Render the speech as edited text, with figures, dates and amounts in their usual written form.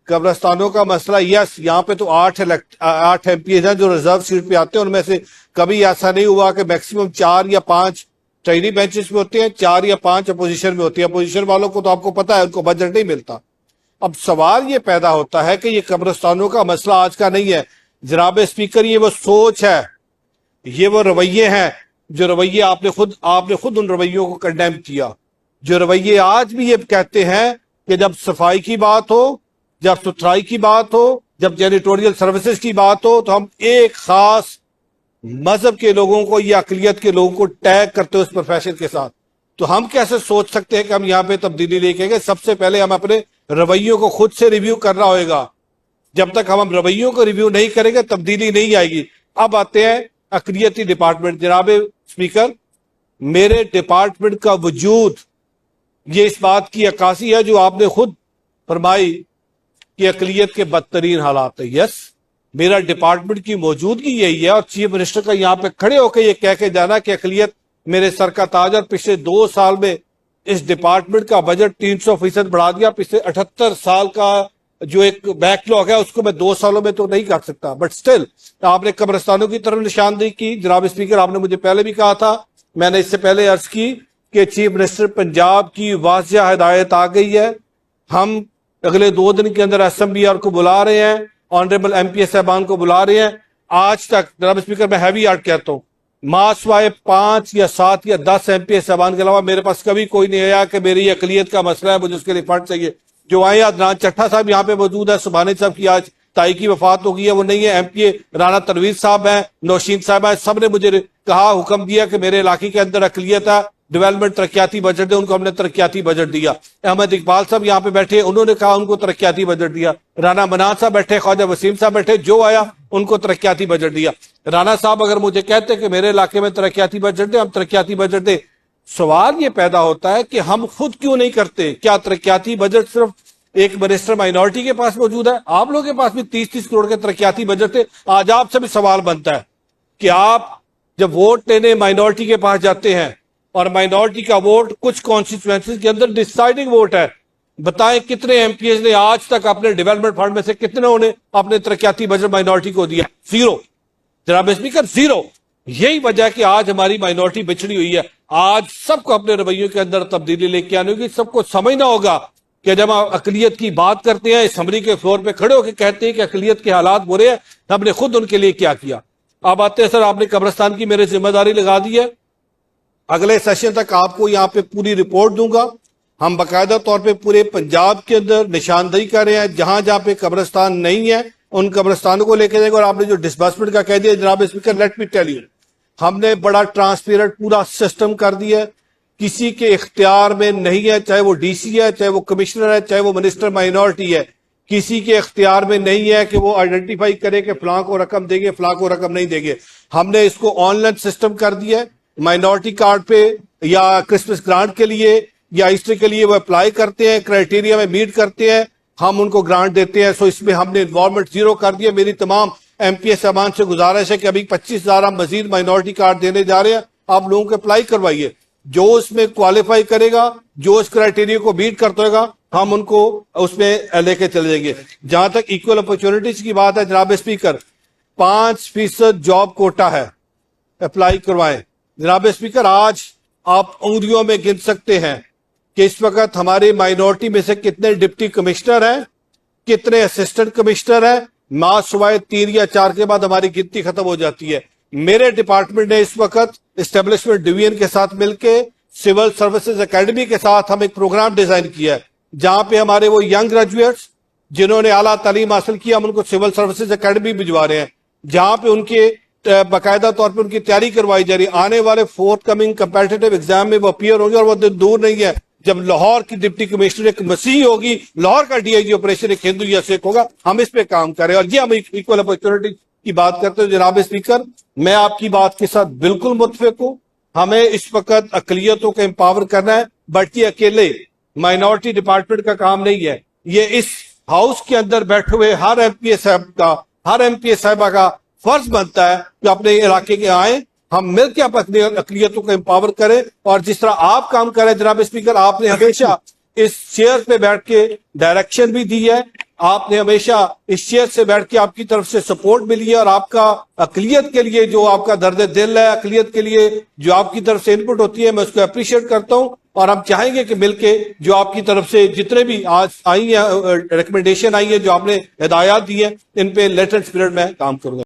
कब्रिस्तानों का मसला, यस यहाँ पे तो 8 एमपीएस हैं जो रिजर्व सीट पे आते हैं, उनमें से कभी ऐसा नहीं हुआ कि मैक्सिमम 4 या 5 ट्रेनी बेंचेस में होते हैं, 4 या 5 अपोजिशन में होती है। अपोजिशन वालों को तो आपको पता है उनको बजट नहीं मिलता। अब सवाल ये पैदा होता है कि ये कब्रिस्तानों का मसला आज का नहीं है जनाब स्पीकर, ये वो सोच है, ये वो रवैये हैं जो रवैये आपने खुद उन रवैयों को कंडेम किया, जो रवैये आज भी ये कहते हैं कि जब सफाई की बात हो, जब सुथराई की बात हो, जब जैनिटोरियल सर्विसेज की बात हो, तो हम एक खास मजहब के लोगों को या अकलियत के लोगों को टैग करते हो उस प्रोफेशन के साथ। तो हम कैसे सोच सकते हैं कि हम यहाँ पे तब्दीली लेके गए? सबसे पहले हम अपने रवैयों को खुद से रिव्यू करना होगा। जब तक हम रवैयों को रिव्यू नहीं करेंगे तब्दीली नहीं आएगी। अब आते हैं अकलियती डिपार्टमेंट। जनाब स्पीकर, मेरे डिपार्टमेंट का वजूद ये इस बात की अक्कासी है जो आपने खुद फरमाई कि अकलियत के बदतरीन हालात है। यस, मेरा डिपार्टमेंट की मौजूदगी यही है और चीफ मिनिस्टर का यहाँ पे खड़े होकर ये कह के जाना कि अकलियत मेरे सर का ताज, और पिछले 2 साल में इस डिपार्टमेंट का बजट 300% बढ़ा दिया। पिछले 78 साल का जो एक बैकलॉग है उसको मैं 2 सालों में तो नहीं कर सकता, बट स्टिल आपने कब्रिस्तानों की तरफ निशानदेही की। जनाब स्पीकर, आपने मुझे पहले भी कहा था, मैंने इससे पहले अर्ज की कि चीफ मिनिस्टर पंजाब की वाज़िया हिदायत आ गई है। हम अगले 2 दिन के अंदर SMBR को बुला रहे हैं, ऑनरेबल MPS साहबान को बुला रहे हैं। आज तक जनाब स्पीकर मैं हैवी आर्ट कहता हूँ, मासवाए 5 या 7 या 10 MPS साहबान के अलावा मेरे पास कभी कोई नहीं आया कि मेरी अकलियत का मसला है, मुझे उसके लिए फंड चाहिए। जो आए, अदनान चट्टा साहब यहाँ पे मौजूद है, सुभानी साहब की आज ताई की वफात हो गई है, वो नहीं है। MPA राना तनवीर साहब हैं, नौशीन साहब हैं, सब ने मुझे कहा, हुक्म दिया कि मेरे इलाके के अंदर अकलियत है, डेवलपमेंट तरक्याती बजट दे, उनको हमने तरक्याती बजट दिया। अहमद इकबाल साहब यहाँ पे बैठे, उन्होंने कहा उनको तरक्याती बजट दिया। राना मनान साहब बैठे, ख्वाजा वसीम साहब बैठे, जो आया उनको तरक्याती बजट दिया। राना साहब अगर मुझे कहते कि मेरे इलाके में तरक्याती बजट दे, हम तरक्याती बजट दे। सवाल ये पैदा होता है कि हम खुद क्यों नहीं करते? क्या तरक्याती बजट सिर्फ एक मिनिस्टर माइनॉरिटी के पास मौजूद है? आप लोगों के पास भी 30-30 करोड़ के तरक्याती बजट थे। आज आपसे भी सवाल बनता है कि आप जब वोट लेने माइनॉरिटी के पास जाते हैं और माइनॉरिटी का वोट कुछ कॉन्स्टिट्यूएंसीज के अंदर डिसाइडिंग वोट है, बताएं कितने MPs ने आज तक अपने डेवलपमेंट फंड में से कितने ने अपने तरक्याती बजट माइनॉरिटी को दिया? 0। जनाब स्पीकर, 0। यही वजह कि आज हमारी माइनॉरिटी बिछड़ी हुई है। आज सबको अपने रवैयों के अंदर तब्दीली लेके आनी होगी। सबको समझना होगा कि जब आप अकलियत की बात करते हैं, असम्बली के फ्लोर पे खड़े होकर कहते हैं कि अकलियत के हालात बुरे हैं, हमने खुद उनके लिए क्या किया। अब आते हैं, सर आपने कब्रिस्तान की मेरे जिम्मेदारी लगा दी है, अगले सेशन तक आपको यहाँ पे पूरी रिपोर्ट दूंगा। हम बाकायदा तौर पे पूरे पंजाब के अंदर निशानदेही कर रहे हैं, जहां जहां पे कब्रिस्तान नहीं है उन कब्रिस्तानों को लेकर जाएंगे। और आपने जो डिसबर्समेंट का कह दिया जनाब speaker, let me tell you, हमने बड़ा ट्रांसपेरेंट पूरा सिस्टम कर दिया है। किसी के इख्तियार में नहीं है, चाहे वो DC है, चाहे वो कमिश्नर है, चाहे वो मिनिस्टर माइनॉरिटी है, किसी के इख्तियार में नहीं है कि वो आइडेंटिफाई करे कि फलां को रकम देंगे, फलां को रकम नहीं देंगे। हमने इसको ऑनलाइन सिस्टम कर दिया है। माइनॉरिटी कार्ड पे या क्रिसमस ग्रांट के लिए या ईस्टर के लिए वो अप्लाई करते हैं, क्राइटेरिया में मीट करते हैं, हम उनको ग्रांट देते हैं। सो इसमें हमने इन्वॉल्वमेंट 0 कर दिया। मेरी तमाम MPS साहबान से गुजारिश है कि अभी 25,000 हम मजीद माइनॉरिटी कार्ड देने जा रहे हैं, आप लोगों को अप्लाई करवाइए। जो उसमें क्वालिफाई करेगा, जो उस क्राइटेरिया को मीट करता होगा, हम उनको उसमें लेके चले जाएंगे। जहां तक इक्वल अपॉर्चुनिटीज की बात है जनाब स्पीकर, 5% जॉब कोटा है, अप्लाई करवाएं। जनाब स्पीकर, आज आप उंगलियों में गिन सकते हैं कि इस वक्त हमारे माइनॉरिटी में से कितने डिप्टी कमिश्नर हैं, कितने असिस्टेंट कमिश्नर हैं। मास सुबह 3 या 4 के बाद हमारी गिनती खत्म हो जाती है। मेरे डिपार्टमेंट ने इस वक्त एस्टेब्लिशमेंट डिवीजन के साथ मिलकर सिविल सर्विसेज एकेडमी के साथ हम एक प्रोग्राम डिजाइन किया है, जहां पे हमारे वो यंग ग्रेजुएट्स जिन्होंने आला तालीम हासिल किया, हम उनको सिविल सर्विसेज एकेडमी भिजवा रहे हैं, जहां पे उनके बाकायदा तौर पे उनकी तैयारी करवाई जा रही है। आने वाले फोर्थकमिंग कंपेटिटिव एग्जाम में वो अपीयर होंगे और वो दिन दूर नहीं है जब लाहौर की डिप्टी कमिश्नर एक मसीह होगी, लाहौर का DIG ऑपरेशन एक हिंदू या सिख होगा। हम इस पे काम करें और ये हम इक्वल अपॉर्चुनिटी की बात करते हैं। जनाब स्पीकर, मैं आपकी बात के साथ बिल्कुल मुत्तफिक हूं। हमें इस वक्त अकलियतों को एम्पावर करना है, बट ये अकेले माइनॉरिटी डिपार्टमेंट का काम नहीं है। ये इस हाउस के अंदर बैठे हुए हर MPS साहब का, हर MPS साहबा का फर्ज बनता है कि अपने इलाके के आए, हम मिलकर अपनी अकलियतों को एम्पावर करें। और जिस तरह आप काम करें जनाब स्पीकर, आपने हमेशा इस चेयर पे बैठ के डायरेक्शन भी दी है, आपने हमेशा इस चेयर से बैठ के आपकी तरफ से सपोर्ट मिली है और आपका अकलियत के लिए जो आपका दर्द दिल है, अकलियत के लिए जो आपकी तरफ से इनपुट होती है, मैं उसको अप्रिशिएट करता हूं। और हम चाहेंगे कि मिलके जो आपकी तरफ से जितने भी आज आई है रिकमेंडेशन आई है, जो आपने हिदायत दी है, इन पे लेटेस्ट पीरियड में काम करूंगा।